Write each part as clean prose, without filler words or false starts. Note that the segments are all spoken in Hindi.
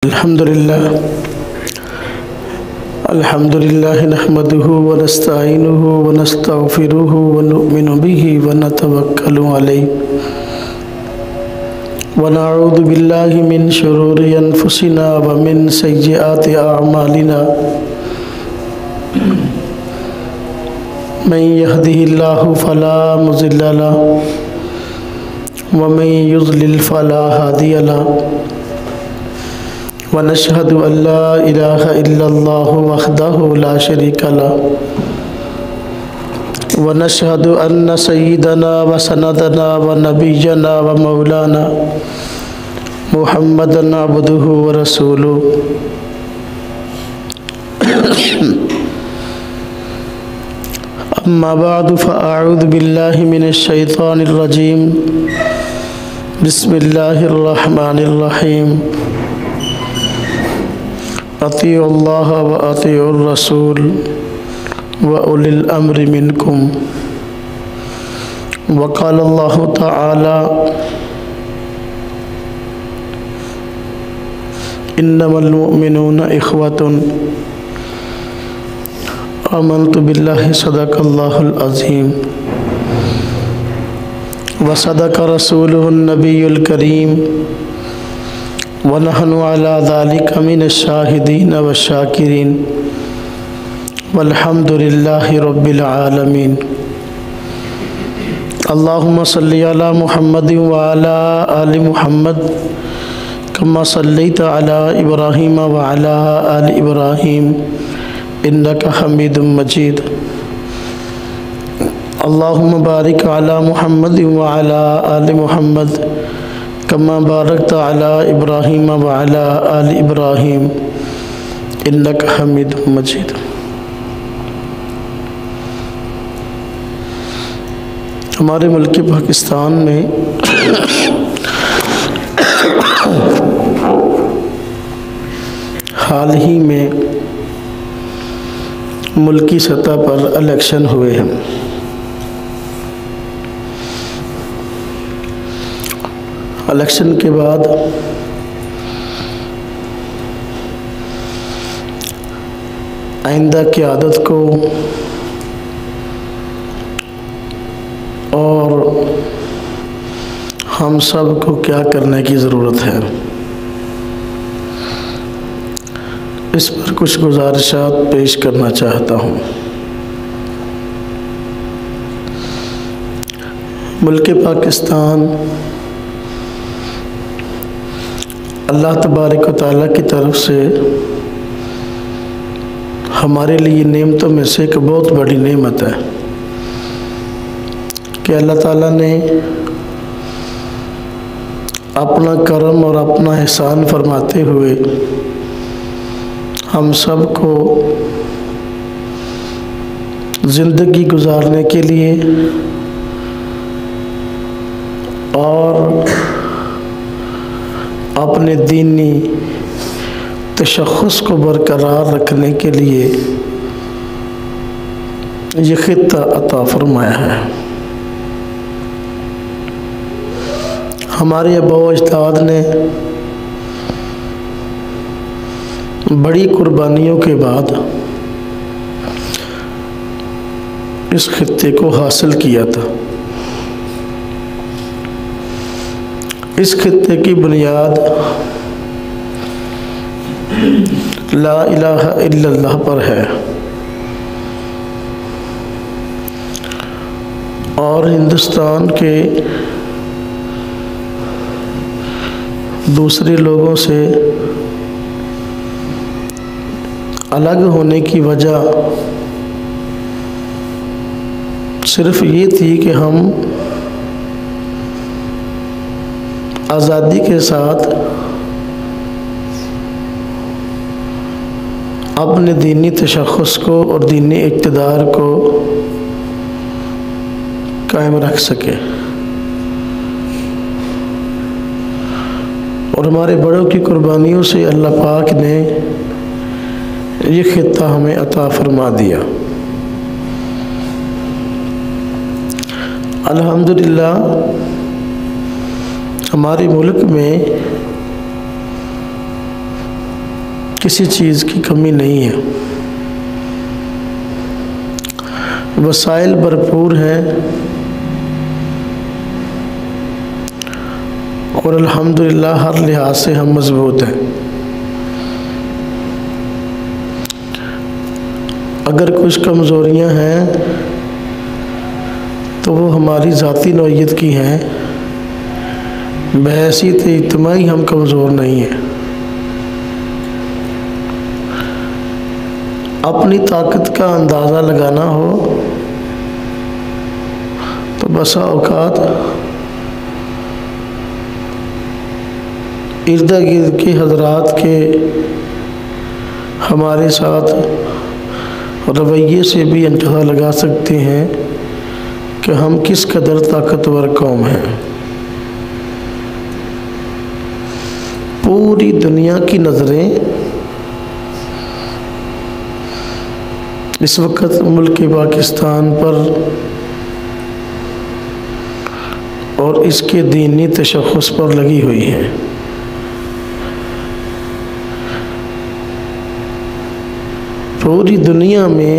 अल्हम्दुलिल्लाह नहमदुहु व नस्तईनुहु व नस्तगफिरुहु व नुमिनु बिही व नतवक्कलु अलैहि व नऊज़ु बिल्लाहि मिन शुरूरि अनफुसिना व मिन सय्यिआति अअमालिना मन यहदिहिल्लाहु फला मुज़िल्ल लहु व मन युज़लिल फला हादिय लहु व नशहदु अल्ला इलाहा इल्लल्लाहु वहदहु ला शरीका लहु व नशहदु अन्न सय्यिदना व सनदना व नबिय्यना व मौलाना मुहम्मदन अब्दुहु व रसूलुहु। अम्मा बअदु फ़अऊज़ु बिल्लाहि मिनश शैतानिर रजीम। बिस्मिल्लाहिर रहमानिर रहीम। अतीउल्लाह व अतीउर रसूल व उलिल अम्रि मिनकुम। व क़ालल्लाहु तआला इन्नमल मुअमिनूना इख़्वतुन आमन्तु बिल्लाहि सदक़ल्लाहुल अज़ीम व सदक़ रसूलुहुन नबियुल करीम व नहनु अला ज़ालिका मिनश शाहिदीन व शाकिरीन वल्हम्दुलिल्लाहि रब्बिल आलमीन। अल्लाहुम्मा सल्लि अला मुहम्मद व अला आलि मुहम्मद कम्मा सल्लैता अला इब्राहीम व अला आलि इब्राहीम इन्नका हमीदुम मजीद। अल्लाहुम्मा बारिक अला मुहम्मद व अला आलि मुहम्मद कम्मा बारकता अला इब्राहीम व अला आलि इब्राहीम इन्नका हमीदुम मजीद। हमारे मुल्क पाकिस्तान में हाल ही में मुल्की सतह पर इलेक्शन हुए हैं। इलेक्शन के बाद आइंदा क़यादत को और हम सब को क्या करने की ज़रूरत है, इस पर कुछ गुज़ारिशात पेश करना चाहता हूँ। मुल्क पाकिस्तान अल्लाह तबारक व तआला की तरफ से हमारे लिए नेमतों में से एक बहुत बड़ी नेमत है कि अल्लाह ताला ने अपना करम और अपना एहसान फरमाते हुए हम सब को ज़िंदगी गुजारने के लिए और अपने दीनी तशख़्ख़ुस को बरकरार रखने के लिए ये खित्ता अता फरमाया है। हमारे आबा व अजदाद ने बड़ी कुर्बानियों के बाद इस खित्ते को हासिल किया था। इस खित्ते की बुनियाद ला इलाहा इल्लल्लाह पर है और हिंदुस्तान के दूसरे लोगों से अलग होने की वजह सिर्फ ये थी कि हम आज़ादी के साथ अपने दीनी तशख़्ख़ुस को और दीनी इक़्तिदार को कायम रख सके और हमारे बड़ों की कुर्बानियों से अल्लाह पाक ने ये खित्ता हमें अता फरमा दिया। अल्हम्दुलिल्लाह हमारे मुल्क में किसी चीज़ की कमी नहीं है, वसाइल भरपूर हैं और अल्हम्दुलिल्लाह हर लिहाज से हम मजबूत हैं। अगर कुछ कमज़ोरियां हैं तो वो हमारी ज़ाती नौइयत की हैं, बहैसियत इज्तिमाई हम कमज़ोर नहीं हैं। अपनी ताकत का अंदाज़ा लगाना हो तो बसा औकात इर्द गिर्द के हजरात के हमारे साथ रवैये से भी अंदाज़ा लगा सकते हैं कि हम किस कदर ताकतवर कौम हैं। पूरी दुनिया की नज़रें इस वक्त मुल्क पाकिस्तान पर और इसके दीनी तशख़्ख़ुस पर लगी हुई है। पूरी दुनिया में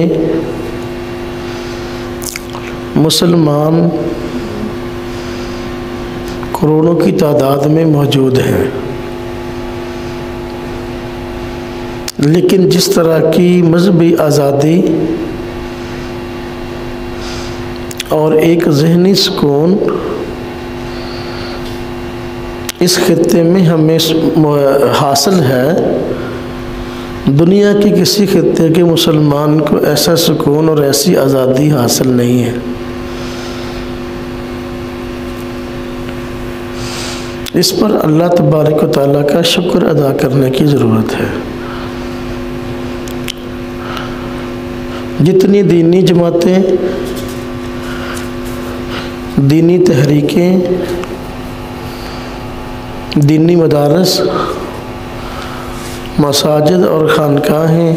मुसलमान करोड़ों की तादाद में मौजूद हैं, लेकिन जिस तरह की मज़हबी आज़ादी और एक ज़हनी सुकून इस खित्ते में हमें हासिल है, दुनिया के किसी खित्ते के मुसलमान को ऐसा सुकून और ऐसी आज़ादी हासिल नहीं है। इस पर अल्लाह तबारक व तआला का शुक्र अदा करने की ज़रूरत है। जितनी दीनी जमातें, दीनी तहरीकें, दीनी मदारस, मसाजिद और खानकाहें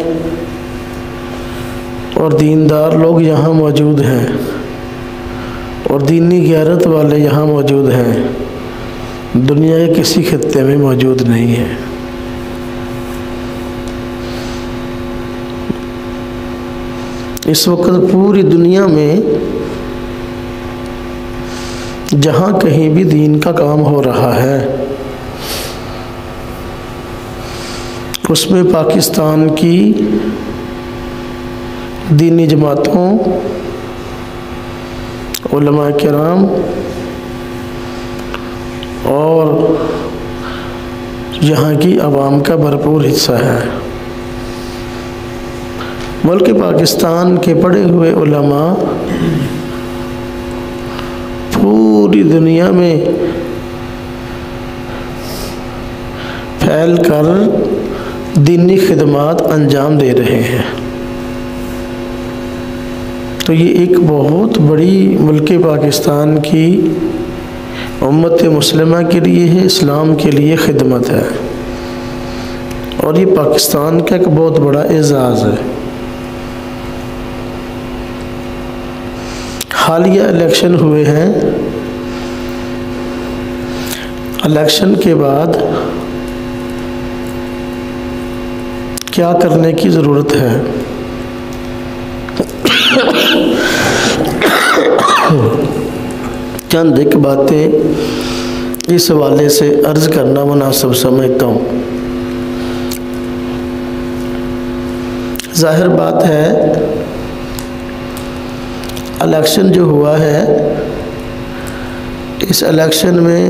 और दीनदार लोग यहाँ मौजूद हैं और दीनी गैरत वाले यहाँ मौजूद हैं, दुनिया के किसी खित्ते में मौजूद नहीं है। इस वक्त पूरी दुनिया में जहाँ कहीं भी दीन का काम हो रहा है उसमें पाकिस्तान की दीनी जमातों, उलमा किराम और यहाँ की आवाम का भरपूर हिस्सा है। मुल्क पाकिस्तान के पढ़े हुए उलमा पूरी दुनिया में फैल कर दीनी खिदमात अंजाम दे रहे हैं। तो ये एक बहुत बड़ी मुल्क पाकिस्तान की उम्मत मुस्लिमा के लिए है, इस्लाम के लिए खिदमत है और ये पाकिस्तान का एक बहुत बड़ा एजाज़ है। हालिया इलेक्शन हुए हैं, इलेक्शन के बाद क्या करने की ज़रूरत है, चंद एक बातें इस हवाले से अर्ज़ करना मुनासिब समझता हूँ। ज़ाहिर बात है इलेक्शन जो हुआ है, इस इलेक्शन में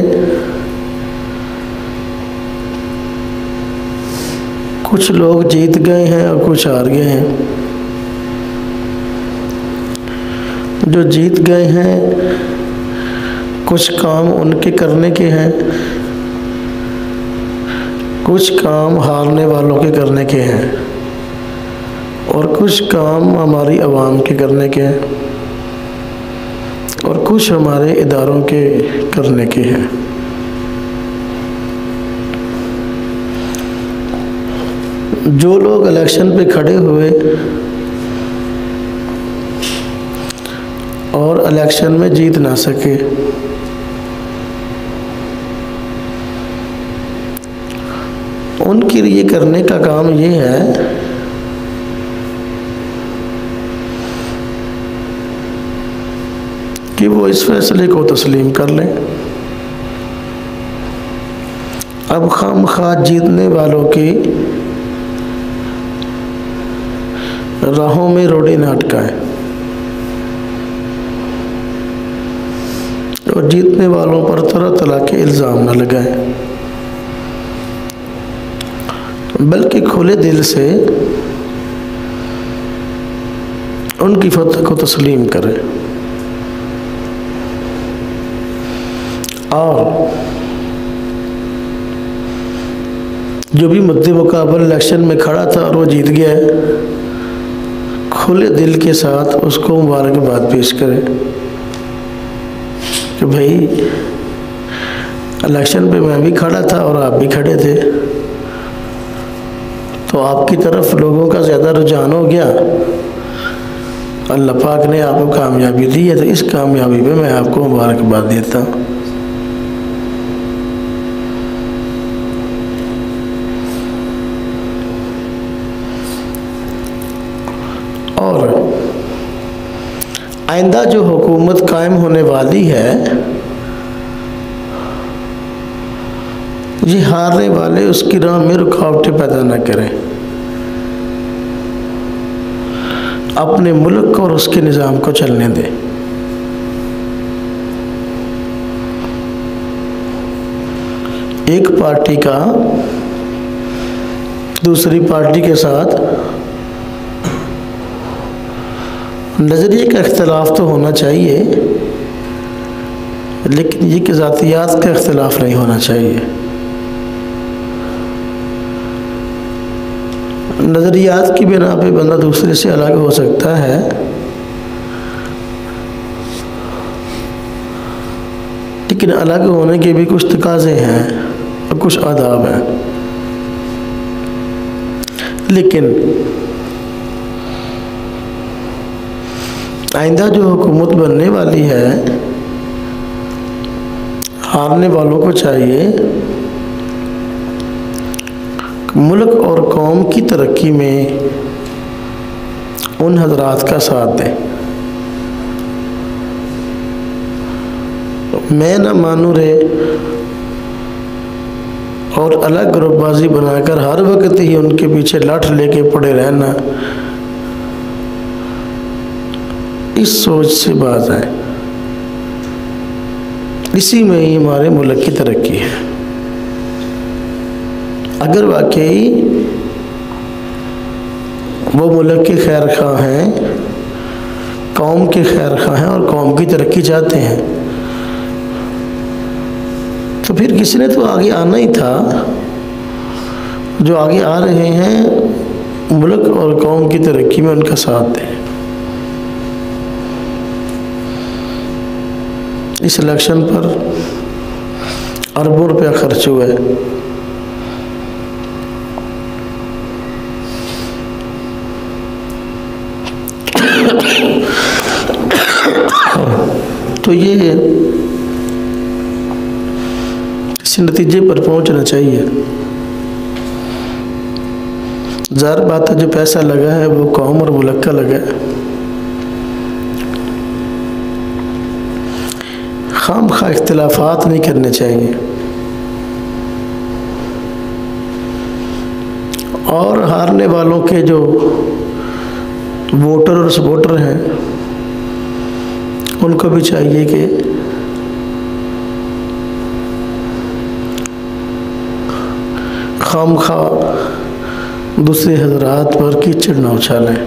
कुछ लोग जीत गए हैं और कुछ हार गए हैं। जो जीत गए हैं कुछ काम उनके करने के हैं, कुछ काम हारने वालों के करने के हैं और कुछ काम हमारी आवाम के करने के हैं और कुछ हमारे इदारों के करने के हैं। जो लोग इलेक्शन पे खड़े हुए और इलेक्शन में जीत ना सके, उनके लिए करने का काम ये है कि वो इस फैसले को तस्लीम कर लें। अब खामखा जीतने वालों की राहों में रोड़ी न अटकाएं और जीतने वालों पर तरह तरह के इल्ज़ाम न लगाएं, बल्कि खुले दिल से उनकी फतह को तस्लीम करें। और जो भी मुद्दे मुकाबल इलेक्शन में खड़ा था और वो जीत गया है, खुले दिल के साथ उसको मुबारकबाद पेश करें कि भाई इलेक्शन पे मैं भी खड़ा था और आप भी खड़े थे, तो आपकी तरफ लोगों का ज़्यादा रुझान हो गया, अल्लाह पाक ने आपको कामयाबी दी है, तो इस कामयाबी पे मैं आपको मुबारकबाद देता हूँ। और आइंदा जो हुकूमत कायम होने वाली है, ये हारने वाले उसकी राह में रुकावटें पैदा न करें, अपने मुल्क और उसके निज़ाम को चलने दें। एक पार्टी का दूसरी पार्टी के साथ नज़रिए का इख्तिलाफ तो होना चाहिए, लेकिन ये कि ज़ातियात का इख्तिलाफ नहीं होना चाहिए। नज़रियात की बिना पे बंदा दूसरे से अलग हो सकता है, लेकिन अलग होने के भी कुछ तकाज़े हैं और कुछ आदाब हैं। लेकिन आइंदा जो हुकूमत बनने वाली है, हारने वालों को चाहिए मुल्क और कौम की तरक्की में उन हजरात का साथ दें। मैं न मानू रे और अलग ग्रुपबाजी बनाकर हर वक्त ही उनके पीछे लाठ लेके पड़े रहना, इस सोच से बात है। इसी में ही हमारे मुल्क की तरक्की है। अगर वाकई वो मुल्क के खैर ख्वाह हैं, कौम के खैर ख्वाह हैं और कौम की तरक्की चाहते हैं, तो फिर किसी ने तो आगे आना ही था। जो आगे आ रहे हैं मुल्क और कौम की तरक्की में उनका साथ दें। इस इलेक्शन पर अरबों रुपया खर्च हुआ है। तो ये किसी नतीजे पर पहुंचना चाहिए। ज़ाहिर बात है, जो पैसा लगा है वो कौम और मुल्क का लगा है। खामखा इख्तिलाफात नहीं करने चाहिए। और हारने वालों के जो वोटर और सपोर्टर हैं, उनको भी चाहिए कि खामखा दूसरे हजरात पर कीचड़ न उछालें,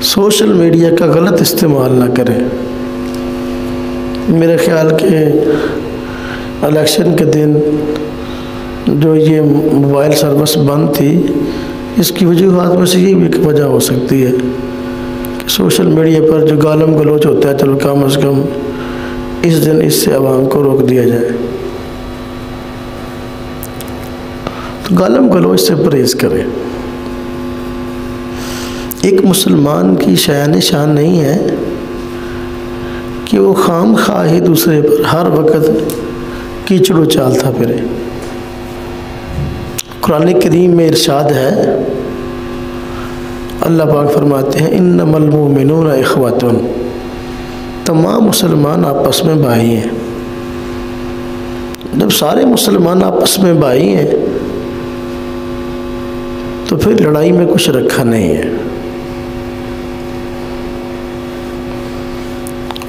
सोशल मीडिया का गलत इस्तेमाल ना करें। मेरे ख्याल के इलेक्शन के दिन जो ये मोबाइल सर्विस बंद थी, इसकी वजूहात में से ये भी एक वजह हो सकती है कि सोशल मीडिया पर जो गालम गलोच होता है, चलो कम अज़ कम इस दिन इससे आवाम को रोक दिया जाए। तो गालम गलोच से परहेज़ करें। एक मुसलमान की शान शान नहीं है कि वो खाम खा ही दूसरे पर हर वक्त कीचड़ उछालता फिरे। कुरान करीम में इरशाद है, अल्लाह पाक फरमाते हैं इन्नमल मुमिनूना इख्वतुन, तमाम मुसलमान आपस में भाई हैं। जब सारे मुसलमान आपस में भाई हैं तो फिर लड़ाई में कुछ रखा नहीं है।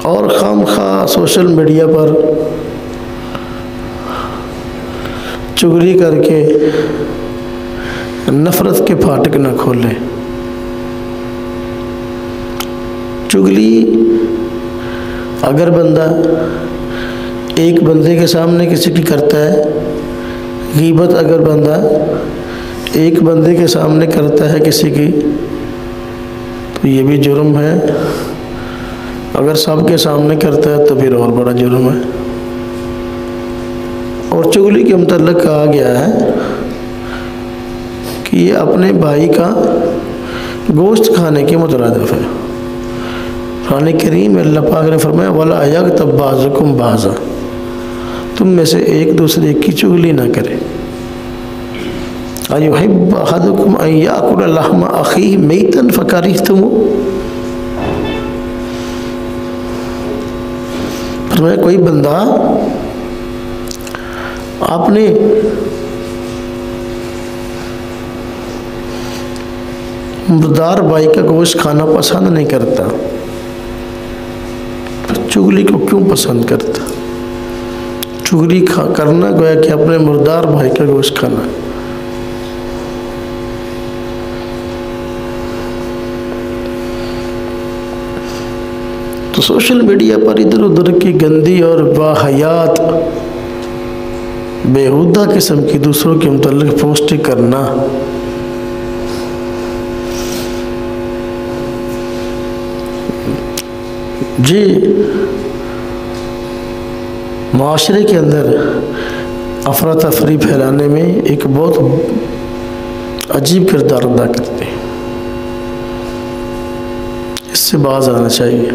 और खामखा सोशल मीडिया पर चुगली करके नफ़रत के फाटक न खोलें। चुगली अगर बंदा एक बंदे के सामने किसी की करता है, गीबत अगर बंदा एक बंदे के सामने करता है किसी की, तो ये भी जुर्म है। अगर सबके सामने करता है तो फिर और बड़ा जुर्म है। और चुगली के मुतल्लिक़ कहा गया है कि ये अपने भाई का गोश्त खाने के मुतरादिफ है। कुरान करीम में अल्लाह पाक ने फरमाया वला यग़्तब बाज़ुकुम बाज़ा, तुम में से एक दूसरे की चुगली ना करे। अयुहिब्बु अहदुकुम अन याकुला लहमा अख़ीहि मैतन फ़करिहतुमूह, फरमाया कोई बंदा अपने मुर्दार भाई का गोश्त खाना पसंद नहीं करता, तो चुगली को क्यों पसंद करता? चुगली करना गोया कि अपने मुर्दार भाई का गोश्त खाना। तो सोशल मीडिया पर इधर उधर की गंदी और वाहियात बेहुदा किस्म की दूसरों के मुतल्लिक़ पोस्ट करना, जी माशरे के अंदर अफरा तफरी फैलाने में एक बहुत अजीब किरदार अदा करते हैं। इससे बाज आना चाहिए।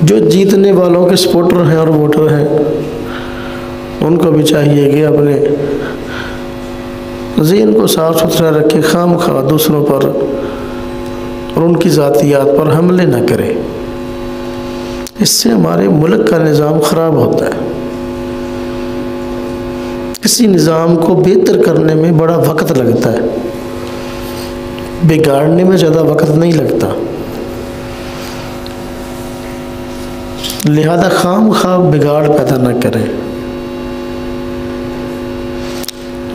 जो जीतने वालों के सपोर्टर हैं और वोटर हैं, उनको भी चाहिए कि अपने ज़हन को साफ सुथरा रखें, खामखा दूसरों पर और उनकी ज़ातियात पर हमले न करें। इससे हमारे मुल्क का निज़ाम ख़राब होता है। किसी निज़ाम को बेहतर करने में बड़ा वक्त लगता है, बिगाड़ने में ज़्यादा वक्त नहीं लगता। लिहाजा खामखा बिगाड़ पैदा न करें।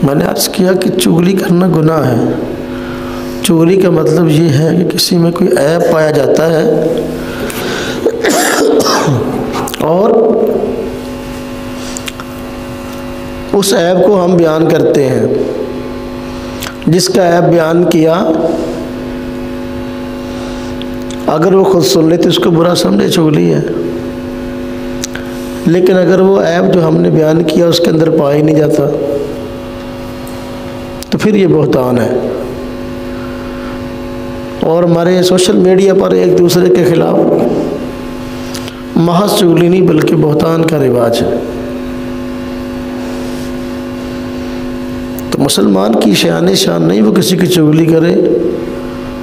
मैंने अर्ज़ किया कि चुगली करना गुनाह है। चुगली का मतलब ये है कि किसी में कोई ऐब पाया जाता है और उस ऐब को हम बयान करते हैं। जिसका ऐब बयान किया अगर वो खुद सुन ले तो उसको बुरा समझे, चुगली है। लेकिन अगर वो ऐब जो हमने बयान किया उसके अंदर पाया ही नहीं जाता तो फिर ये बहतान है। और हमारे सोशल मीडिया पर एक दूसरे के खिलाफ महज चुगली नहीं बल्कि बहतान का रिवाज है। तो मुसलमान की शान शान नहीं वो किसी की चुगली करे।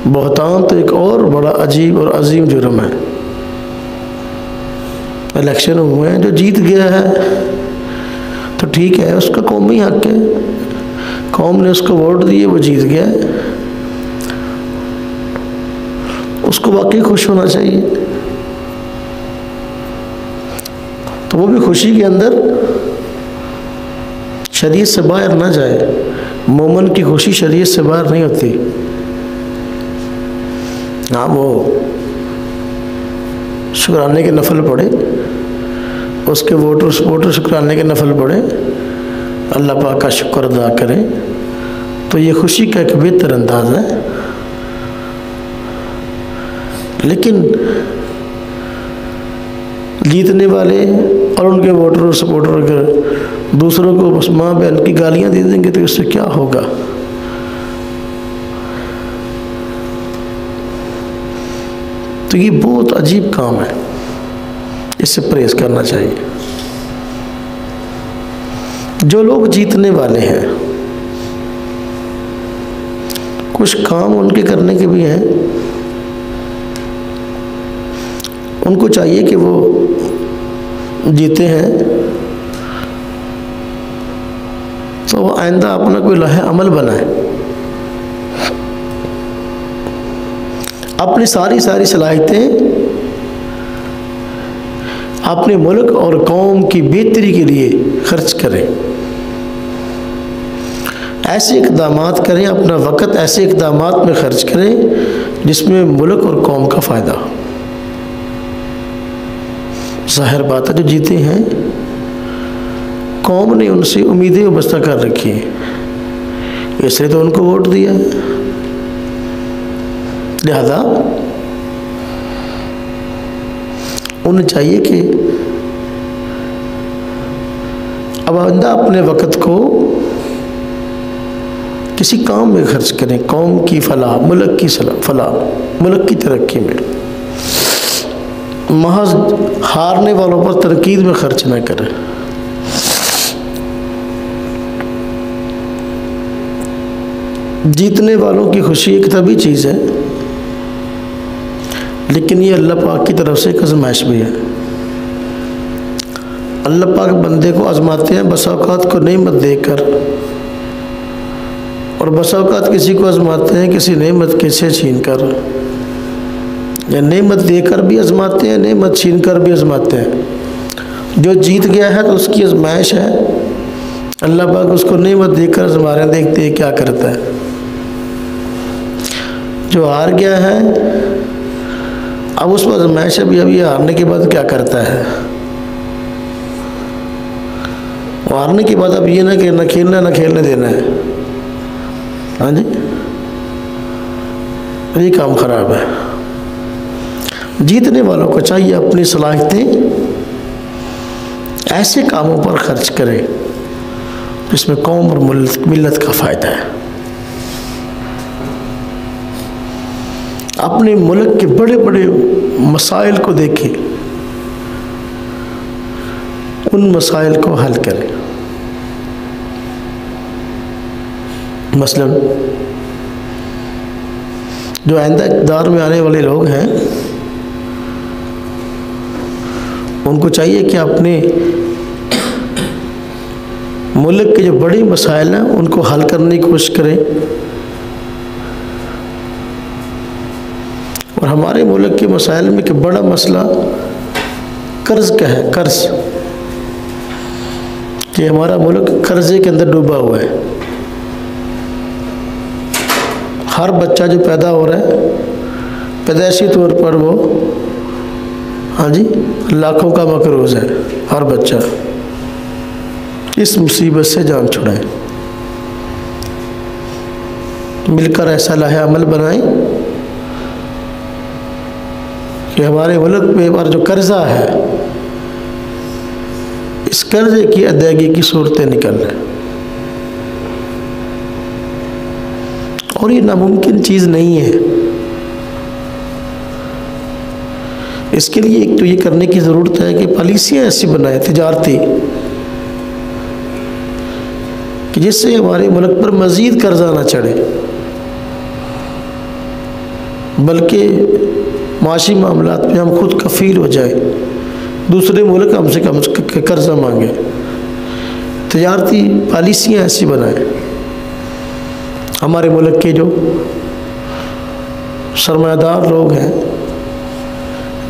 बहतान तो एक और बड़ा अजीब और अजीम जुर्म है। इलेक्शन हुए हैं, जो जीत गया है तो ठीक है, उसका कौमी हक है, कौम ने उसको वोट दिए, वो जीत गया है, उसको वाकई खुश होना चाहिए। तो वो भी खुशी के अंदर शरीयत से बाहर ना जाए। मोमन की खुशी शरीयत से बाहर नहीं होती। हाँ, वो शुक्राने के नफल पढ़े, उसके वोटर शुक्राने के नफल पढ़े, अल्लाह पाक का शुक्र अदा करें, तो ये खुशी का एक बेहतर अंदाज़ है। लेकिन जीतने वाले और उनके वोटर और सपोर्टर अगर दूसरों को बस माँ बहन की गालियाँ दे देंगे तो इससे क्या होगा? तो ये बहुत अजीब काम है, इससे परहेज़ करना चाहिए। जो लोग जीतने वाले हैं, कुछ काम उनके करने के भी हैं, उनको चाहिए कि वो जीते हैं तो वो आइंदा अपना कोई लहे अमल बनाए, अपनी सारी सलाहियतें अपने मुल्क और कौम की बेहतरी के लिए खर्च करें, ऐसे इक़दामात करें, अपना वक़्त ऐसे इक़दामात में खर्च करें जिसमें मुल्क और कौम का फ़ायदा। ज़ाहिर बात है जो जीते हैं कौम ने उनसे उम्मीदें वाबस्ता कर रखी हैं, इसलिए तो उनको वोट दिया है। लिहाजा उन्हें चाहिए कि अब आइंदा अपने वक़्त को किसी काम में खर्च करें, कौम की फलाह, मुल्क की फलाह, मुल्क की तरक्की में। महज हारने वालों पर तनकीद में खर्च न करें। जीतने वालों की खुशी एक तभी चीज़ है, लेकिन ये अल्लाह पाक की तरफ से एक आज़माइश भी है। अल्लाह पाक बंदे को आज़माते हैं बसा औक़ात को नेमत देकर, और बसा औक़ात किसी को आज़माते हैं किसी नेमत के से छीन कर, या नेमत देकर भी आज़माते हैं, नेमत छीन कर भी आज़माते हैं। जो जीत गया है तो उसकी आज़माइश है, अल्लाह पाक उसको नेमत देकर आज़मा रहे हैं, देखते हैं क्या करता है। जो हार गया है अब उस पर आज़माइश है भी, अभी हारने के बाद क्या करता है। हारने के बाद अब ये ना कि ना खेलना ना खेलने देना है। हाँ जी, ये काम ख़राब है। जीतने वालों को चाहिए अपनी सलाहियतें ऐसे कामों पर खर्च करें जिसमें कौम और मिल्लत का फ़ायदा है। अपने मुल्क के बड़े बड़े मसाइल को देखें, उन मसाइल को हल करें। मसलन जो आइंदा इक़्तिदार में आने वाले लोग हैं उनको चाहिए कि अपने मुल्क के जो बड़े मसाइल हैं उनको हल करने की कोशिश करें। और हमारे मुल्क के मसाइल में एक बड़ा मसला कर्ज़ का है। कर्ज़ कि हमारा मुल्क कर्ज़े के अंदर डूबा हुआ है। हर बच्चा जो पैदा हो रहा है पैदाइशी तौर पर वो, हाँ जी, लाखों का मकरूज़ है। हर बच्चा इस मुसीबत से जान छुड़ाए, मिलकर ऐसा लाहे अमल बनाए कि हमारे मुल्क में पर जो कर्जा है इस कर्जे की अदायगी की सूरतें निकल रही। और ये नामुमकिन चीज़ नहीं है। इसके लिए एक तो ये करने की ज़रूरत है कि पॉलिसियाँ ऐसी बनाए तिजारती कि जिससे हमारे मुल्क पर मज़ीद कर्जा ना चढ़े, बल्कि माशी मामलात में हम खुद कफ़ील हो जाए, दूसरे मुल्क हमसे कम कर्जा मांगे। तिजारती पॉलिसियाँ ऐसी बनाए। हमारे मुल्क के जो सरमायादार लोग हैं,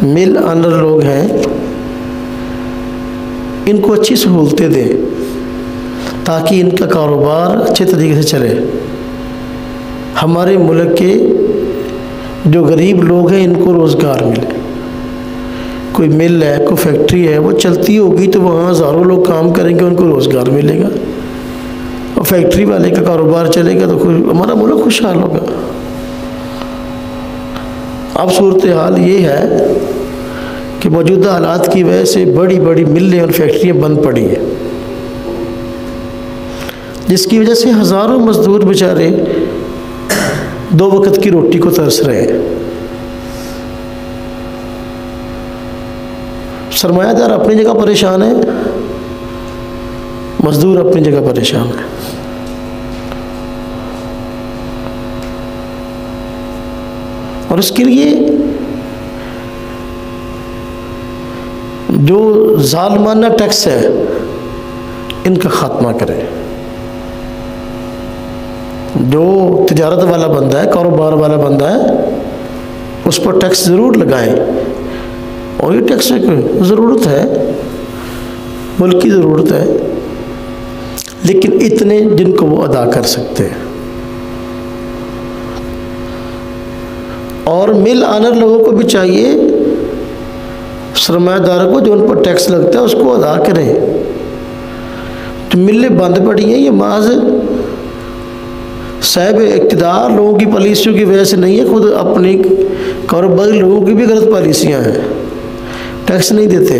मिल ऑनर लोग हैं, इनको अच्छी सहूलतें दें ताकि इनका कारोबार अच्छे तरीके से चले। हमारे मुल्क के जो गरीब लोग हैं इनको रोज़गार मिले। कोई मिल है, कोई फैक्ट्री है, वो चलती होगी तो वहाँ हज़ारों लोग काम करेंगे, उनको रोज़गार मिलेगा। और फैक्ट्री वाले का कारोबार चलेगा तो हमारा मुल्क खुशहाल होगा। अब सूरत हाल ये है कि मौजूदा हालात की वजह से बड़ी बड़ी मिलें और फैक्ट्रियाँ बंद पड़ी हैं, जिसकी वजह से हज़ारों मज़दूर बेचारे दो वक्त की रोटी को तरस रहे हैं। सरमायादार अपनी जगह परेशान है, मज़दूर अपनी जगह परेशान है। और इसके लिए जो जालिमाना टैक्स है इनका खात्मा करें। जो तिजारत वाला बंदा है, कारोबार वाला बंदा है, उस पर टैक्स ज़रूर लगाएं। और ये टैक्स एक ज़रूरत है, मुल्क की ज़रूरत है, लेकिन इतने जिनको वो अदा कर सकते हैं। और मिल आनर लोगों को भी चाहिए, सरमायादार को जो उन पर टैक्स लगता है उसको अदा करें। तो मिलें बंद पड़ी हैं, ये माज साहब इक़्तिदार लोगों की पॉलिसियों की वजह से नहीं है, खुद अपनी कारोबारी लोगों की भी गलत पॉलिसियाँ हैं, टैक्स नहीं देते।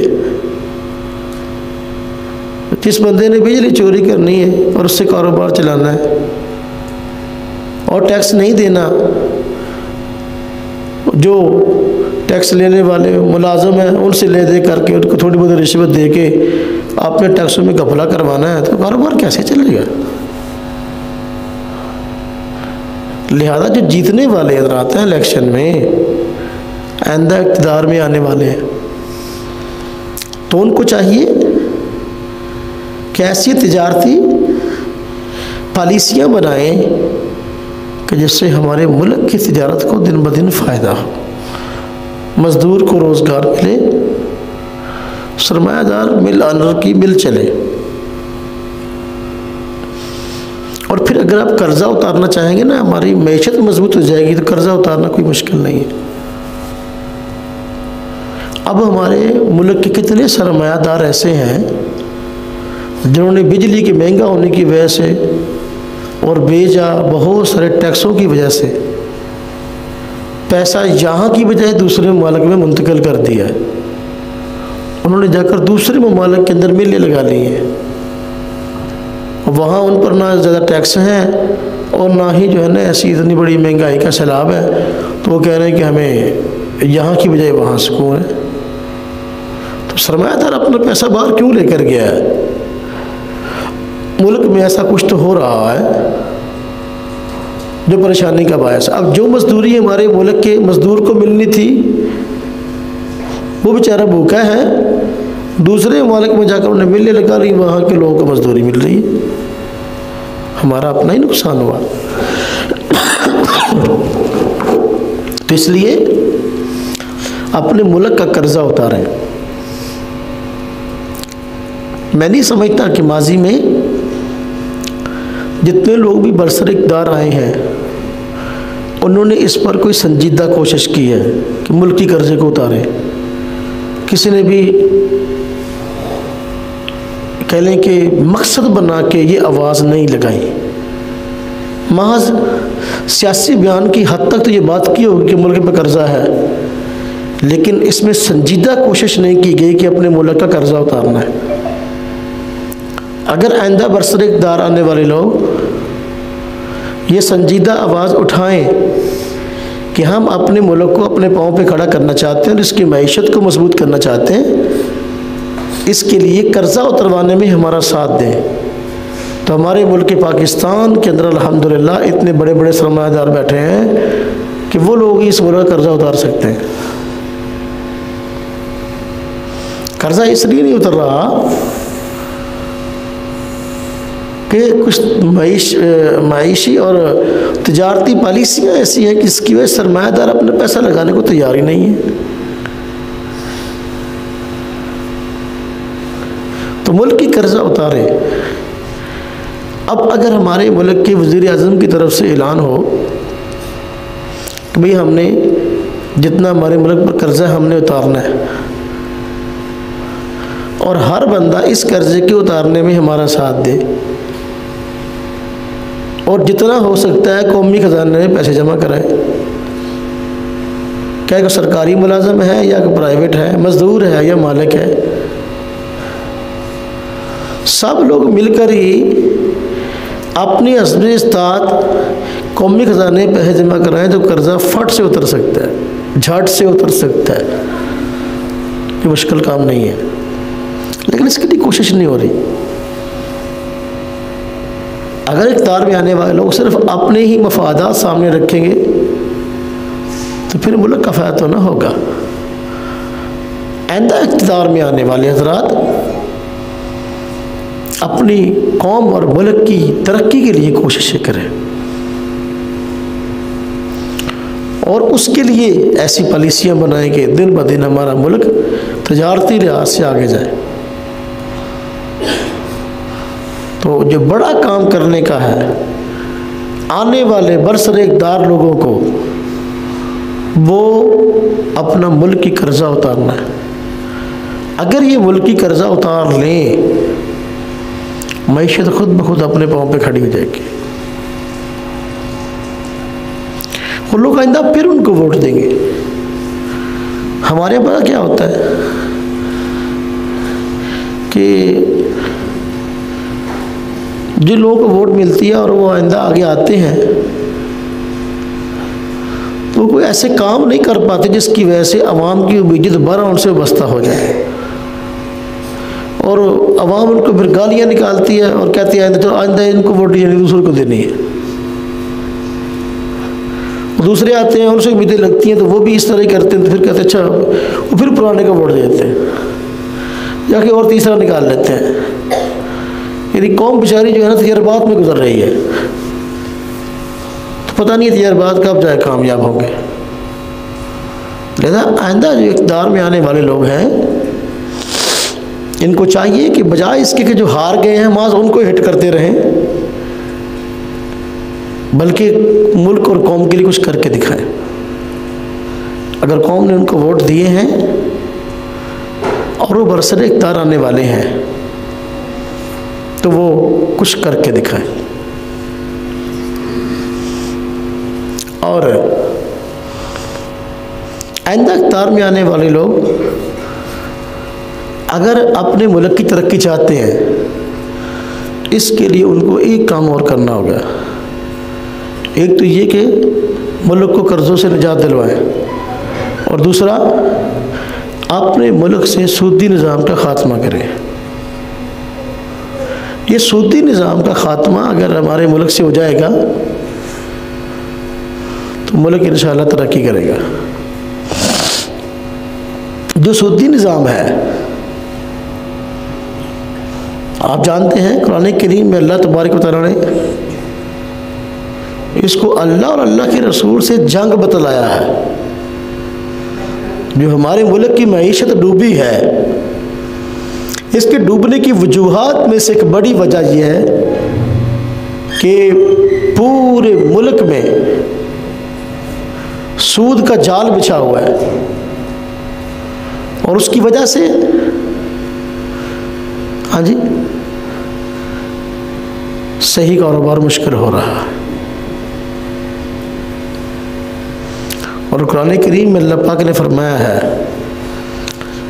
जिस बंदे ने बिजली चोरी करनी है और उससे कारोबार चलाना है और टैक्स नहीं देना, जो टैक्स लेने वाले मुलाजम हैं उनसे ले दे करके उनको थोड़ी बहुत रिश्वत दे के अपने टैक्सों में घपला करवाना है, तो कारोबार कैसे चलेगा। लिहाजा जो जीतने वाले इधर आते हैं इलेक्शन में, आइंदा इक़्तिदार में आने वाले हैं, तो उनको चाहिए कि ऐसी तिजारती पॉलिसियाँ बनाएं कि जिससे हमारे मुल्क की तिजारत को दिन ब दिन फ़ायदा हो, मज़दूर को रोज़गार मिले, सरमायादार मिल आनर की मिल चले। और फिर अगर आप कर्ज़ा उतारना चाहेंगे ना, हमारी मैशत मजबूत हो जाएगी, तो कर्ज़ा उतारना कोई मुश्किल नहीं है। अब हमारे मुल्क के कितने सरमायादार ऐसे हैं जिन्होंने बिजली के महंगा होने की वजह से और बेजा बहुत सारे टैक्सों की वजह से पैसा यहाँ की बजाय दूसरे ममालिक में मुंतकिल कर दिया है। उन्होंने जाकर दूसरे ममालिक के अंदर मिलें लगा ली हैं, वहाँ उन पर ना ज़्यादा टैक्स हैं और ना ही जो है ना ऐसी इतनी बड़ी महंगाई का सैलाब है, तो वो कह रहे हैं कि हमें यहाँ की बजाय वहाँ सुकून है। तो सरमायादार अपना पैसा बाहर क्यों लेकर गया है। मुल्क में ऐसा कुछ तो हो रहा है जो परेशानी का बायस। अब जो मजदूरी हमारे मुल्क के मजदूर को मिलनी थी वो बेचारा भूखा है, दूसरे ममालिक में जाकर उन्हें मिलने लगा ली, वहाँ के लोगों को मजदूरी मिल रही है, हमारा अपना ही नुकसान हुआ। तो इसलिए अपने मुल्क का कर्जा उतारें। मैं नहीं समझता कि माजी में जितने लोग भी बरसर इक़्तिदार आए हैं उन्होंने इस पर कोई संजीदा कोशिश की है कि मुल्की कर्जे को उतारें। किसी ने भी कह लें कि मकसद बना के ये आवाज़ नहीं लगाई, महज सियासी बयान की हद तक तो ये बात की होगी कि मुल्क पर कर्जा है, लेकिन इसमें संजीदा कोशिश नहीं की गई कि अपने मुल्क का कर्जा उतारना है। अगर आइंदा बरसर इक़्तिदार आने वाले लोग ये संजीदा आवाज़ उठाएं कि हम अपने मुल्क को अपने पाँव पे खड़ा करना चाहते हैं और इसकी मईशत को मजबूत करना चाहते हैं, इसके लिए कर्ज़ा उतरवाने में हमारा साथ दें, तो हमारे मुल्क पाकिस्तान के अंदर अल्हम्दुलिल्लाह इतने बड़े बड़े सरमायादार बैठे हैं कि वो लोग इस मुल्क का कर्ज़ा उतार सकते हैं। कर्ज़ा इसलिए नहीं उतर रहा कि कुछ माइशी और तिजारती पॉलिसियाँ ऐसी हैं कि इसकी वजह सरमायादार अपने पैसा लगाने को तैयार ही नहीं है। तो मुल्क की कर्जा उतारे। अब अगर हमारे मुल्क के वज़ीर आज़म की तरफ से ऐलान हो कि भाई हमने जितना हमारे मुल्क पर कर्जा हमने उतारना है और हर बंदा इस कर्जे के उतारने में हमारा साथ दे और जितना हो सकता है कौमी ख़जाने में पैसे जमा कराए, क्या कोई सरकारी मुलाजम है या कोई प्राइवेट है, मज़दूर है या मालिक है, सब लोग मिलकर ही अपनी हस्बे इस्तात कौमी ख़जाने पैसे जमा कराएं तो कर्ज़ा फट से उतर सकता है, झट से उतर सकता है। ये मुश्किल काम नहीं है, लेकिन इसके लिए कोशिश नहीं हो रही। अगर इक़्तिदार में आने वाले लोग सिर्फ अपने ही मफादात सामने रखेंगे तो फिर मुल्क का फ़ायदा तो ना होगा। आइंदा इक़्तिदार में आने वाले हज़रात अपनी कौम और मुल्क की तरक्की के लिए कोशिशें करें और उसके लिए ऐसी पॉलिसियाँ बनाएं कि दिन ब दिन हमारा मुल्क तजारती लिहाज से आगे जाए। तो जो बड़ा काम करने का है, आने वाले बरसर-ए-इक़्तिदार लोगों को वो अपना मुल्की कर्जा उतारना है। अगर ये मुल्की कर्जा उतार लें, मईशत खुद ब खुद अपने पाँव पे खड़ी हो जाएगी। वो लोग आइंदा फिर उनको वोट देंगे। हमारे यहाँ क्या होता है कि जिन लोगों को वोट मिलती है और वो आइंदा आगे आते हैं तो कोई ऐसे काम नहीं कर पाते जिसकी वजह से अवाम की उम्मीद दोबारा उनसे वाबस्ता हो जाए, और अवाम उनको फिर गालियाँ निकालती है और कहती है तो आइंदा इनको वोट यानी दूसरे को देनी है। दूसरे आते हैं उनसे उम्मीदें लगती हैं तो वो भी इस तरह ही करते हैं, तो फिर कहते हैं अच्छा, वो फिर पुराने का वोट देते हैं, जाके और तीसरा निकाल लेते हैं। यदि कौम बेचारी जो है ना तजर्बात में गुजर रही है, तो पता नहीं तजर्बात कब जाए कामयाब होंगे। लिहाजा आइंदा जो इक़्तिदार में आने वाले लोग हैं, इनको चाहिए कि बजाय इसके कि जो हार गए हैं माज उनको हिट करते रहें, बल्कि मुल्क और कौम के लिए कुछ करके दिखाएं। अगर कौम ने उनको वोट दिए हैं और वो बरसरे इक़्तिदार आने वाले हैं तो वो कुछ करके दिखाएं। और आइंदा इक़्तिदार में आने वाले लोग अगर अपने मुल्क की तरक्की चाहते हैं, इसके लिए उनको एक काम और करना होगा। एक तो ये कि मुल्क को कर्ज़ों से निजात दिलवाएं, और दूसरा अपने मुल्क से सूदी निज़ाम का ख़ात्मा करें। ये सूदी निज़ाम का ख़ात्मा अगर हमारे मुल्क से हो जाएगा तो मुल्क इंशाअल्लाह तरक्की करेगा। जो सूदी निज़ाम है, आप जानते हैं कुरान करीम में अल्लाह तबारक व तआला ने इसको अल्लाह और अल्लाह के रसूल से जंग बतलाया है। जो हमारे मुल्क की मईशत डूबी है, इसके डूबने की वजूहात में से एक बड़ी वजह यह है कि पूरे मुल्क में सूद का जाल बिछा हुआ है, और उसकी वजह से हाँ जी सही कारोबार मुश्किल हो रहा है। और कुरान करीम में अल्लाह पाक ने फरमाया है,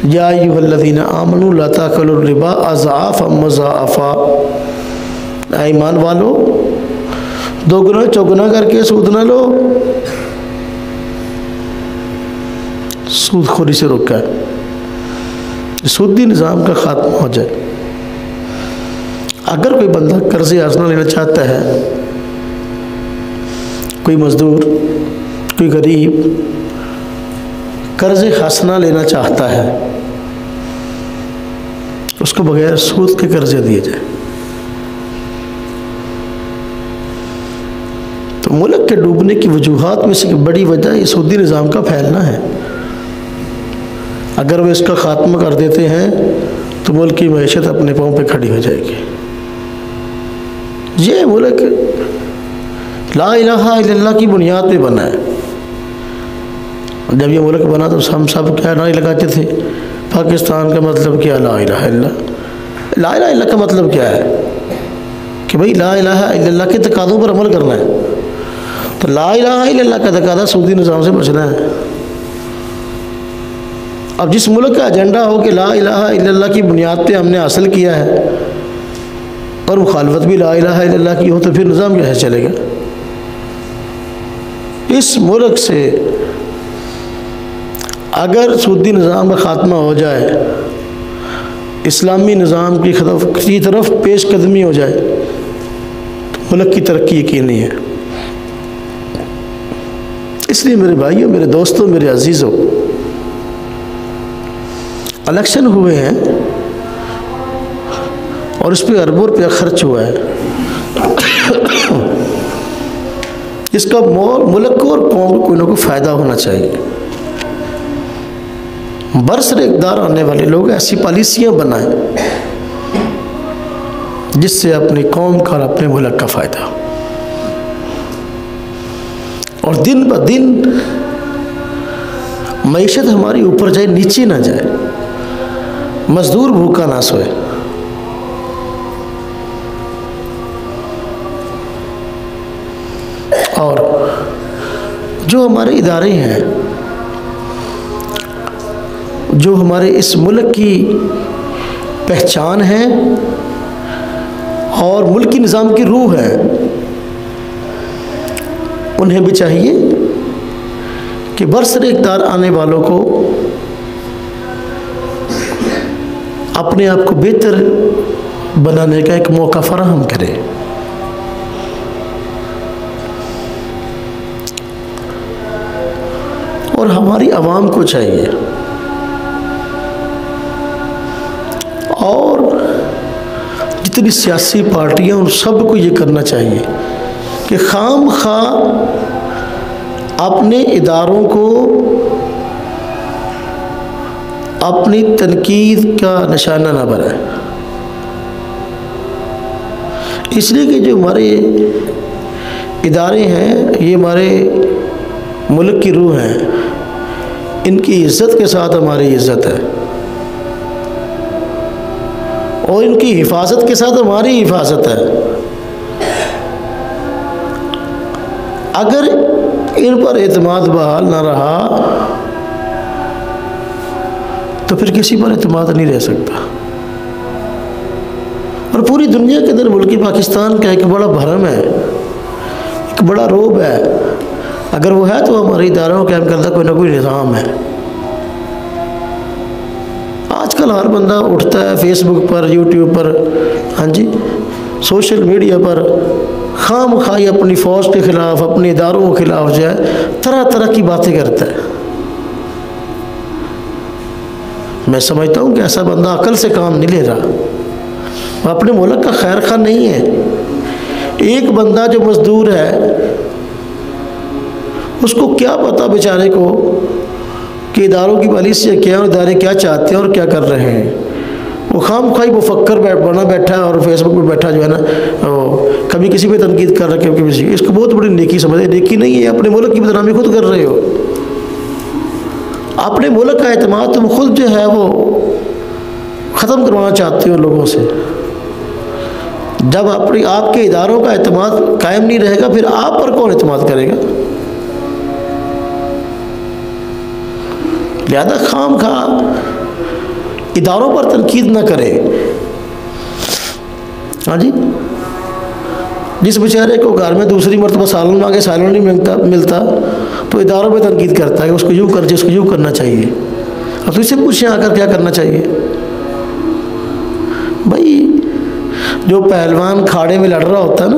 या अय्युहल्लज़ीना आमनू ला ताकुलुर रिबा अज़आफ़ा मुज़ाअफ़ा, ईमान वालो दोगुना चौगुना करके सूद ना लो। सूदखोरी से रोका है, सूदी निज़ाम का ख़ात्मा हो जाए। अगर कोई बंदा कर्ज़े हासना लेना चाहता है, कोई मज़दूर, कोई गरीब कर्ज़े हासना लेना चाहता है, उसको बगैर सूद के कर्ज़े दिए जाए। तो मुल्क के डूबने की वजूहात में से बड़ी वजह ये सूदी निज़ाम का फैलना है। अगर वो इसका ख़ात्मा कर देते हैं तो मुल्क की मईशत अपने पाँव पे खड़ी हो जाएगी। ये मुल्क ला इलाहा इल्लल्लाह की बुनियाद पे बना है। जब ये मुल्क बना तो हम सब क्या नारे लगाते थे, पाकिस्तान का मतलब क्या, ला इलाहा इल्लल्लाह। ला इलाहा इल्लल्लाह का मतलब क्या है कि भाई ला इलाहा इल्लल्लाह के तकादों पर अमल करना है। तो ला इलाहा इल्लल्लाह का तकादा सूदी निज़ाम से बचना है। अब जिस मुल्क का एजेंडा हो कि ला इलाहा इल्लल्लाह की बुनियाद पे हमने हासिल किया है और मुखालफत भी ला इलाहा इल्लल्लाह की हो, तो फिर निज़ाम कैसे चलेगा। इस मुल्क से अगर सूदी निज़ाम का ख़ात्मा हो जाए, इस्लामी निज़ाम की तरफ पेश कदमी हो जाए, तो मुल्क की तरक्की यकीनी है। इसलिए मेरे भाइयों, मेरे दोस्तों, मेरे अजीज़ों, इलेक्शन हुए हैं और इस पर अरबों रुपया खर्च हुआ है। इसका मुल्क को और कौम को कोई ना कोई फ़ायदा होना चाहिए। बरसर इक़्तिदार आने वाले लोग ऐसी पॉलिसियाँ बनाएं जिससे अपनी कौम का और अपने मुल्क का फ़ायदा हो, और दिन ब दिन मईशत हमारी ऊपर जाए, नीचे ना जाए, मजदूर भूखा ना सोए। और जो हमारे इदारे हैं, जो हमारे इस मुल्क की पहचान है और मुल्की निज़ाम की रूह है, उन्हें भी चाहिए कि बरसर इक़्तिदार आने वालों को अपने आप को बेहतर बनाने का एक मौका फराहम करें। और हमारी आवाम को चाहिए और जितनी सियासी पार्टियां, उन सबको ये करना चाहिए कि खाम खा अपने इदारों को अपनी तनकीद का निशाना ना बनाए। इसलिए कि जो हमारे इदारे हैं, ये हमारे मुल्क की रूह हैं, इनकी इज़्ज़त के साथ हमारी इज़्ज़त है और इनकी हिफाजत के साथ हमारी हिफाजत है। अगर इन पर एतमाद बहाल ना रहा तो फिर किसी पर एतमाद नहीं रह सकता। और पूरी दुनिया के अंदर मुल्क पाकिस्तान का एक बड़ा भरम है, एक बड़ा रोब है। अगर वो है तो हमारे इदारों को कायम करता कोई ना कोई निज़ाम है। आजकल हर बंदा उठता है फेसबुक पर, यूट्यूब पर, हाँ जी, सोशल मीडिया पर खाम खाई अपनी फ़ौज के ख़िलाफ़, अपने इदारों के ख़िलाफ़ जो है तरह तरह की बातें करता है। मैं समझता हूँ कि ऐसा बंदा अकल से काम नहीं ले रहा, वो अपने मुल्क का खैर खा नहीं है। एक बंदा जो मजदूर है, उसको क्या पता बेचारे को कि इदारों की पॉलिसियाँ क्या और इदारे क्या चाहते हैं और क्या कर रहे हैं। वो खाम खाई वो फक्कर बना बैठा है और फेसबुक पे बैठा जो है ना, कभी किसी पे तनकीद कर रखे हो, कभी इसको बहुत बड़ी नेकी समझे। नेकी नहीं है, अपने मुल्क की बदनामी खुद कर रहे हो। अपने मुल्क का एतमाद तुम खुद जो है वो ख़त्म करवाना चाहते हो लोगों से। जब आपके इदारों का एतमाद कायम नहीं रहेगा, फिर आप पर कौन एतमाद करेगा? लिहाजा खाम खा इदारों पर तनकीद ना करे। हाँ जी, जिस बेचारे को घर में दूसरी मरतबा सालन मांगे सालन नहीं मिलता तो इदारों पे तनकीद करता है कि उसको यूँ कर, जिसको यूँ करना चाहिए। अब तो इससे पूछें आकर क्या करना चाहिए? भाई जो पहलवान खाड़े में लड़ रहा होता है ना,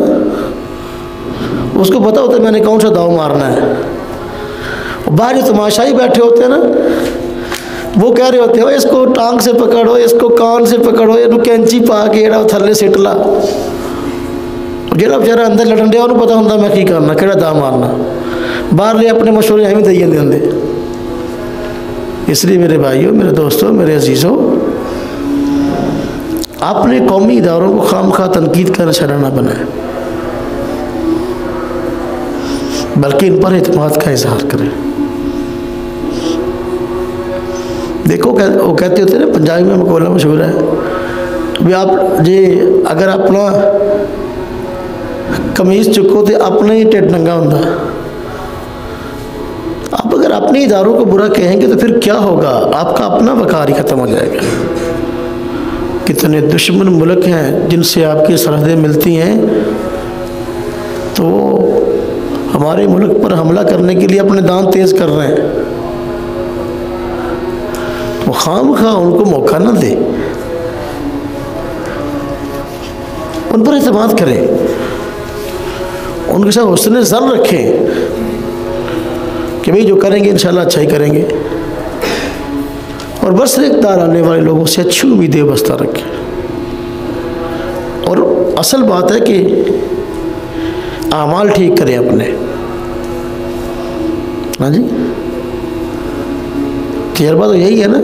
उसको पता होता है मैंने कौन सा दाव मारना है। बाहर जो तमाशाई बैठे होते हैं ना, वो कह रहे होते हैं इसको टांग से पकड़ो, इसको कान से पकड़ो, इन्हों कैंची पा के एड़ा थल्ले सिट ला। जेड़ा बेचारा अंदर लड़न दिया उन्होंने पता होंदा मैं की करना, केड़ा दा मारना। बाहर ले अपने मशवरे एवं दई जाते होंगे। इसलिए मेरे भाइयों, मेरे दोस्तों, मेरे अजीज़ों, अपने कौमी इदारों को खाम खा तनकीद का निशाना ना बनाए, बल्कि इन पर एतमाद का इजहार करें। देखो वो कहते होते हैं ना, पंजाबी में मकौला मशहूर है भी आप जे अगर अपना कमीज चुको तो अपना ही ढिड नंगा होंदा। आप अगर अपने इदारों को बुरा कहेंगे तो फिर क्या होगा? आपका अपना वक़ार ही ख़त्म हो जाएगा। कितने दुश्मन मुल्क हैं जिनसे आपकी सरहदें मिलती हैं, तो हमारे मुल्क पर हमला करने के लिए अपने दांत तेज़ कर रहे हैं। तो खाम खा उनको मौका ना दे, उन पर एतमाद करें। उनके साथ हुस्न ज़न रखें कि भाई जो करेंगे इंशाल्लाह अच्छा ही करेंगे, और बस इक़्तिदार आने वाले लोगों से अच्छी उम्मीदें बस्ता रखें। और असल बात है कि आमाल ठीक करें अपने। हाँ जी, तजर्बा तो यही है ना,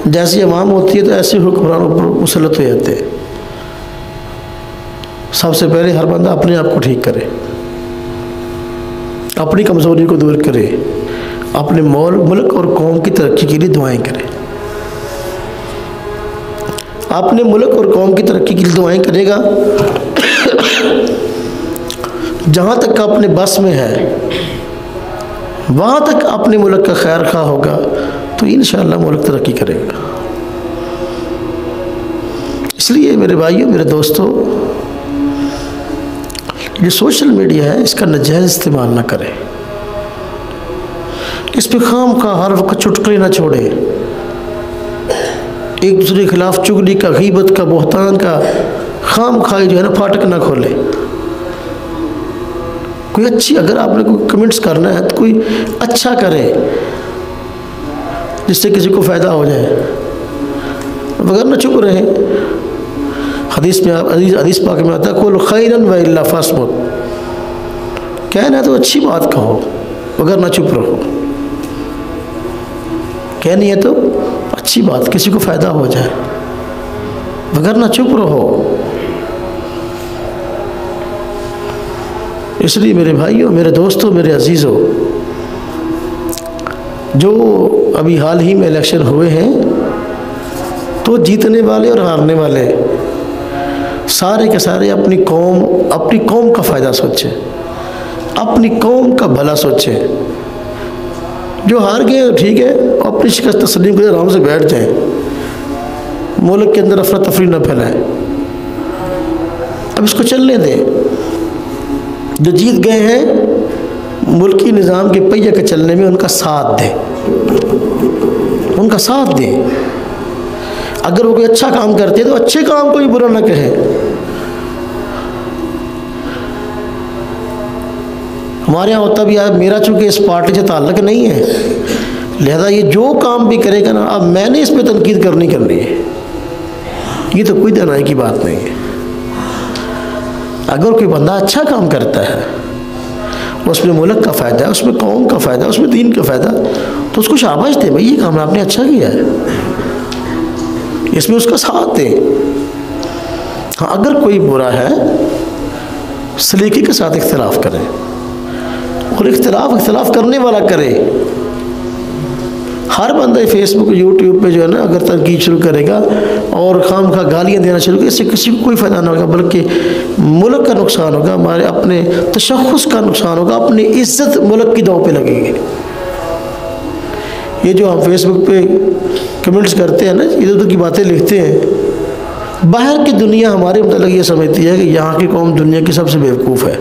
जैसी अवाम होती है तो ऐसे हुक्मरान ऊपर मुसल्लत हो जाते हैं। सबसे पहले हर बंदा अपने आप को ठीक करे, अपनी कमज़ोरी को दूर करे, अपने मुल्क और कौम की तरक्की के लिए दुआएं करे। अपने मुल्क और कौम की तरक्की के लिए दुआएं करेगा, जहाँ तक अपने बस में है वहाँ तक अपने मुल्क का खैर खा होगा तो इंशाअल्लाह मुल्क तरक्की करेगा। इसलिए मेरे भाइयों, मेरे दोस्तों, ये सोशल मीडिया है, इसका नाजायज़ इस्तेमाल ना करें। इस पे खाम का हर वक्त चुटकुले ना छोड़े, एक दूसरे के खिलाफ चुगली का, गीबत का, बोहतान का खाम खाई जो है ना फाटक ना खोले। कोई अच्छी, अगर आपने कोई कमेंट्स करना है तो कोई अच्छा करे जिससे किसी को फ़ायदा हो जाए, वगैरह ना चुप रहे। हदीस में, हदीस पाक में आता है कुल खैरन व इल्ला फस्मुत, कहना है तो अच्छी बात कहो वगैरह ना चुप रहो, कहनी है तो अच्छी बात, किसी को फ़ायदा हो जाए वगैरह ना चुप रहो। इसलिए मेरे भाइयों, मेरे दोस्तों, मेरे अजीज़ों, जो अभी हाल ही में इलेक्शन हुए हैं तो जीतने वाले और हारने वाले सारे के सारे अपनी कौम का फ़ायदा सोचें, अपनी कौम का भला सोचें। जो हार गए ठीक है, अपनी शिकस्त तस्लीम कर आराम से बैठ जाएं, मुल्क के अंदर अफरा तफरी न फैलाएं, अब इसको चलने दें। जो जीत गए हैं मुल्की निज़ाम के पहिए के चलने में उनका साथ दें, उनका साथ दें। अगर वो कोई अच्छा काम करते हैं तो अच्छे काम को भी बुरा ना कहें। हमारे यहाँ होता भी है, मेरा चूँकि इस पार्टी से ताल्लुक़ नहीं है, लिहाजा ये जो काम भी करेगा ना, अब मैंने इस पर तनकीद करनी है, ये तो कोई दनाई की बात नहीं है। अगर कोई बंदा अच्छा काम करता है, उसमें मुल्क का फ़ायदा है, उसमें कौम का फ़ायदा है, उसमें दीन का फ़ायदा, तो उसको शाबाश दे, भाई ये काम आपने अच्छा किया है, इसमें उसका साथ दे। हाँ, अगर कोई बुरा है सलीके के साथ इख्तिलाफ करें, और इख्तिलाफ करने वाला करे। हर बंदा फेसबुक, यूट्यूब पे जो है ना, अगर तनकीद शुरू करेगा और खाम खा गालियाँ देना शुरू करेगा, इससे किसी को कोई फ़ायदा ना होगा, बल्कि मुल्क का नुकसान होगा, हमारे अपने तशख़्ख़ुस का नुकसान होगा, अपनी इज़्ज़त मुल्क की दांव पे लगेगी। ये जो हम फेसबुक पे कमेंट्स करते हैं ना, इधर उधर की बातें लिखते हैं, बाहर की दुनिया हमारे मतलब ये समझती है कि यहाँ की कौम दुनिया की सबसे बेवकूफ़ है।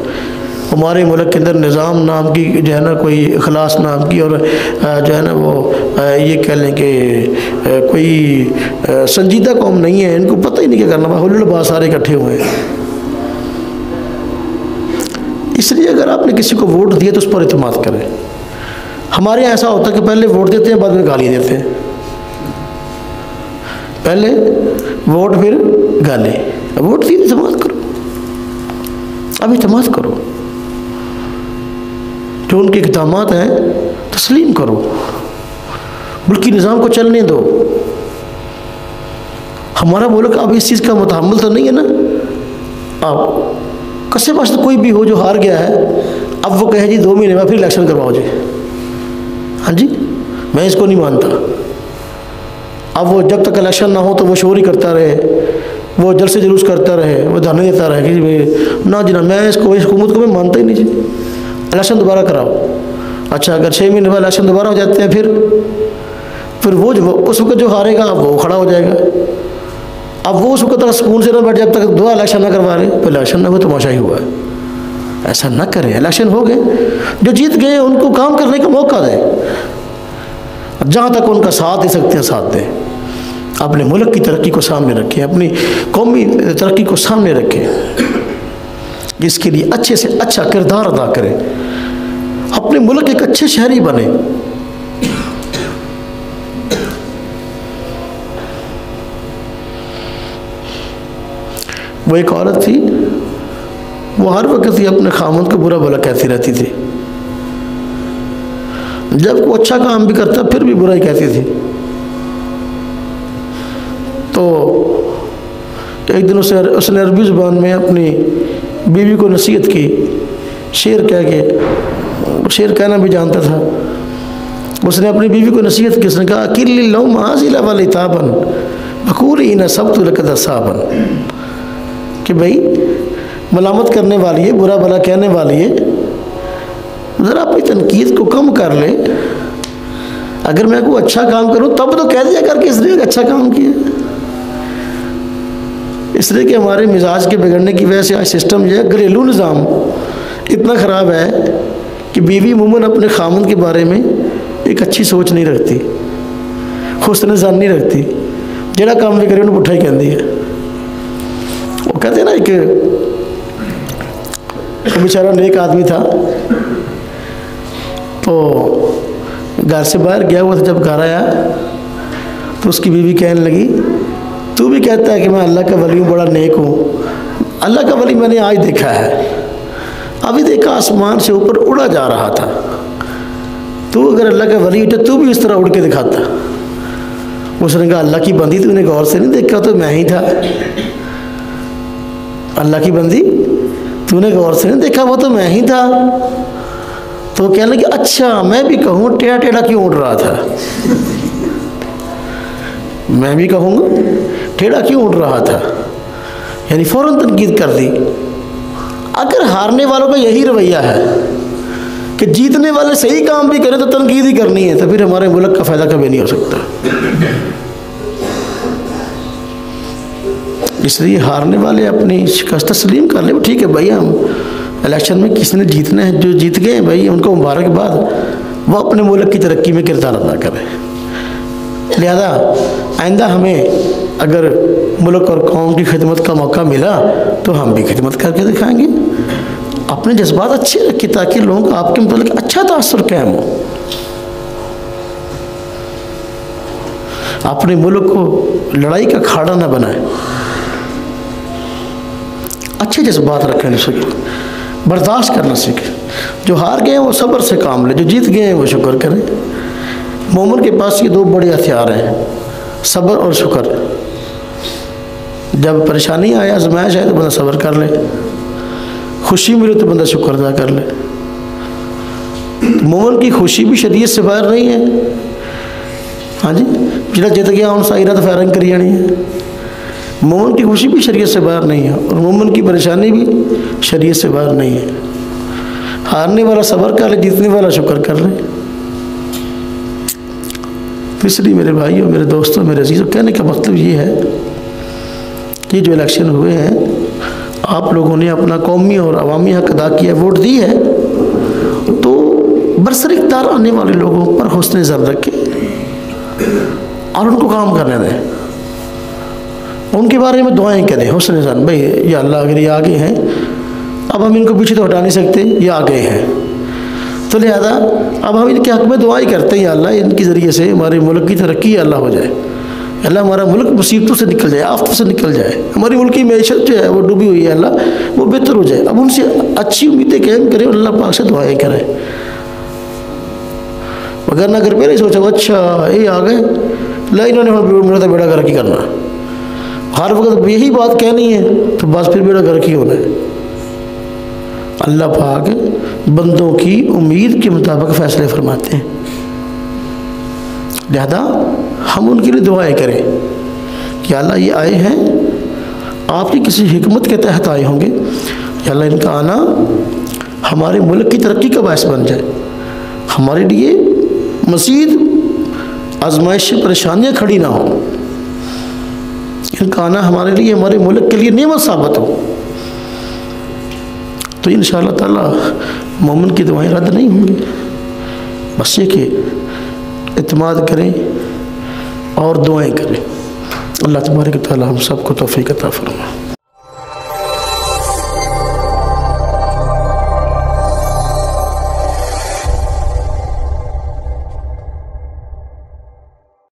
हमारे मुल्क के अंदर निज़ाम नाम की जो है ना, कोई इखलास नाम की, और जो है ना वो ये कह लें कि कोई संजीदा कौम नहीं है, इनको पता ही नहीं क्या करना, हुल्लड़बाज़ सारे इकट्ठे हुए हैं। इसलिए अगर आपने किसी को वोट दिया तो उस पर इत्मीनान करें। हमारे यहाँ ऐसा होता है कि पहले वोट देते हैं, बाद में गाली देते हैं, पहले वोट फिर गाली। वोट दिए, इत्मीनान करो, अब इत्मीनान करो, जो उनके इक़दामात हैं तस्लीम करो, मुल्की निज़ाम को चलने दो। हमारा मुल्क अब इस चीज़ का मुतहम्मिल तो नहीं है ना। अब कसे पास कोई भी हो जो हार गया है, अब वो कहे जी 2 महीने में फिर इलेक्शन करवाओ जी, हाँ जी, मैं इसको नहीं मानता। अब वो जब तक इलेक्शन ना हो तो वो शोर ही करता रहे, वो जलसे जुलूस करता रहे, वो धरने देता रहे कि ना जी ना, मैं इस हुकूमत को मैं मानता ही नहीं जी, इलेक्शन दोबारा कराओ। अच्छा, अगर 6 महीने बाद इलेक्शन दोबारा हो जाते हैं, फिर वो उस वक्त जो हारेगा वो खड़ा हो जाएगा। अब वो उस वक्त तक सुकून से ना बैठ जब तक 2 इलेक्शन ना करवा रहे, तो इलेक्शन ना हो तो तमाशा ही हुआ है। ऐसा ना करें, इलेक्शन हो गए, जो जीत गए उनको काम करने का मौका दें, जहाँ तक उनका साथ दे सकते हैं साथ दें। अपने मुल्क की तरक्की को सामने रखें, अपनी कौमी तरक्की को सामने रखें। कि इसके लिए अच्छे से अच्छा किरदार अदा करे, अपने मुल्क एक अच्छे शहरी बने। वो एक औरत थी, वो हर वक्त ही अपने खामद को बुरा भला कहती रहती थी। जब वो अच्छा काम भी करता फिर भी बुराई कहती थी। तो एक दिन उसने अरबी ज़ुबान में अपनी बीवी को नसीहत की, शेर कह के, शेर कहना भी जानता था। उसने अपनी बीवी को नसीहत की, उसने कहा अकिल लो महाजिला वाली ताबन बकूल ही न सब तुलकदा साबन, कि भाई मलामत करने वाली है, बुरा भला कहने वाली है, ज़रा अपनी तनकीद को कम कर ले। अगर मैं कोई अच्छा काम करूं तब तो कह दिया कर कि इसने एक अच्छा काम किया। इसलिए कि हमारे मिजाज के बिगड़ने की वजह से आज सिस्टम जो है, घरेलू निज़ाम इतना ख़राब है कि बीवी अमूमन अपने खामन के बारे में एक अच्छी सोच नहीं रखती, हुस्न ज़न नहीं रखती, जेड़ा काम भी करे उन्हें पुट्ठा ही कहती है। वो कहते हैं ना, एक बेचारा नेक आदमी था, तो घर से बाहर गया हुआ था। जब घर आया तो उसकी बीवी कहने लगी, तू भी कहता है कि मैं अल्लाह का वली हूँ, बड़ा नेक हूँ। अल्लाह का वली मैंने आज देखा है, अभी देखा आसमान से ऊपर उड़ा जा रहा था। तू अगर अल्लाह का वली तो तू भी इस तरह उड़ के दिखाता। उसने कहा अल्लाह की बंदी तूने गौर से नहीं देखा, तो मैं ही था। अल्लाह की बंदी तूने गौर से नहीं देखा, वो तो मैं ही था। तो कहने लगे अच्छा मैं भी कहूँ टेढ़ा टेढ़ा क्यों उड़ रहा था, मैं भी कहूँगा टेढ़ा क्यों उड़ रहा था, यानी फ़ौरन तनकीद कर दी। अगर हारने वालों का यही रवैया है कि जीतने वाले सही काम भी करें तो तनकीद ही करनी है, तो फिर हमारे मुल्क का फ़ायदा कभी नहीं हो सकता। इसलिए हारने वाले अपनी शिकस्त तस्लीम कर ले, ठीक है भाई, हम इलेक्शन में किसने जीतना है, जो जीत गए भाई उनको मुबारकबाद, वो अपने मुल्क की तरक्की में किरदार अदा करें। लिहाजा आइंदा हमें अगर मुल्क और कौम की खिदमत का मौका मिला तो हम भी खिदमत करके दिखाएंगे। अपने जज्बात अच्छे रखिए ताकि लोगों को आपके मतलब अच्छा तासुर कायम हो। अपने मुल्क को लड़ाई का खाड़ा ना बनाए, अच्छे जज्बात रखने सीखे, बर्दाश्त करना सीखे। जो हार गए हैं वो सब्र से काम ले, जो जीत गए हैं वो शुक्र करें। मोमिन के पास ये दो बड़े हथियार हैं, सब्र और शुक्र। जब परेशानी आए, आजमाइश आए तो बंदा सब्र कर ले, खुशी मिले तो बंदा शुक्र अदा कर ले। मोमिन की खुशी भी शरीयत से बाहर नहीं है। हाँ जी, जिला जित गया उन साइरा तो फायरिंग करी जानी है। मोमिन की खुशी भी शरीयत से बाहर नहीं है और मोमिन की परेशानी भी शरीयत से बाहर नहीं है। हारने वाला सब्र कर ले, जीतने वाला शुक्र कर ले। इसलिए मेरे भाइयों, मेरे दोस्तों, मेरे अजीज़ों, कहने का मतलब ये है कि जो इलेक्शन हुए हैं, आप लोगों ने अपना कौमी और अवामी हक अदा किया, वोट दी है, तो बरसर-ए-इक़्तिदार आने वाले लोगों पर हुस्न ज़न रखें और उनको काम करने दें, उनके बारे में दुआएं करें हुस्न ज़न। भाई या अल्लाह अगर ये आगे हैं, अब हम इनको पीछे तो हटा नहीं सकते, ये आगे हैं, तो लिहाजा अब हम इनके हक़ में दुआई करते हैं, या अल्लाह इनके ज़रिए से हमारे मुल्क की तरक्की अल्लाह हो जाए, अल्लाह हमारा मुल्क मुसीबतों से निकल जाए, आफतों से निकल जाए, हमारी मुल्क की मैशत जो है वो डूबी हुई है, अल्लाह वो बेहतर हो जाए। अब उनसे अच्छी उम्मीदें कायम करें और अल्लाह पाक से दुआएं करें। मगर ना अगर पहले सोचा अच्छा ये आ गए ला, इन्होंने मेरा तो बेड़ा गर्क ही करना, हर वक्त यही बात कहनी है, तो बस फिर बेड़ा गर्क ही होना है। अल्लाह पाक बंदों की उम्मीद के मुताबिक फ़ैसले फरमाते हैं, लिहाजा हम उनके लिए दुआएं करें कि अल्लाह ये आए हैं आपकी किसी हिकमत के तहत आए होंगे, या अल्लाह इनका आना हमारे मुल्क की तरक्की का बायस बन जाए, हमारे लिए मज़ीद आजमाइश परेशानियाँ खड़ी ना हो, इनका आना हमारे लिए, हमारे मुल्क के लिए नेमत साबित हो। तो इंशाअल्लाह ताला मोमिन की दुआएं रद्द नहीं होंगी। बस ये कि इत्मीनान करें और दुआएं करें। अल्लाह तबारक व तआला हम सबको तौफीक अता फरमाए।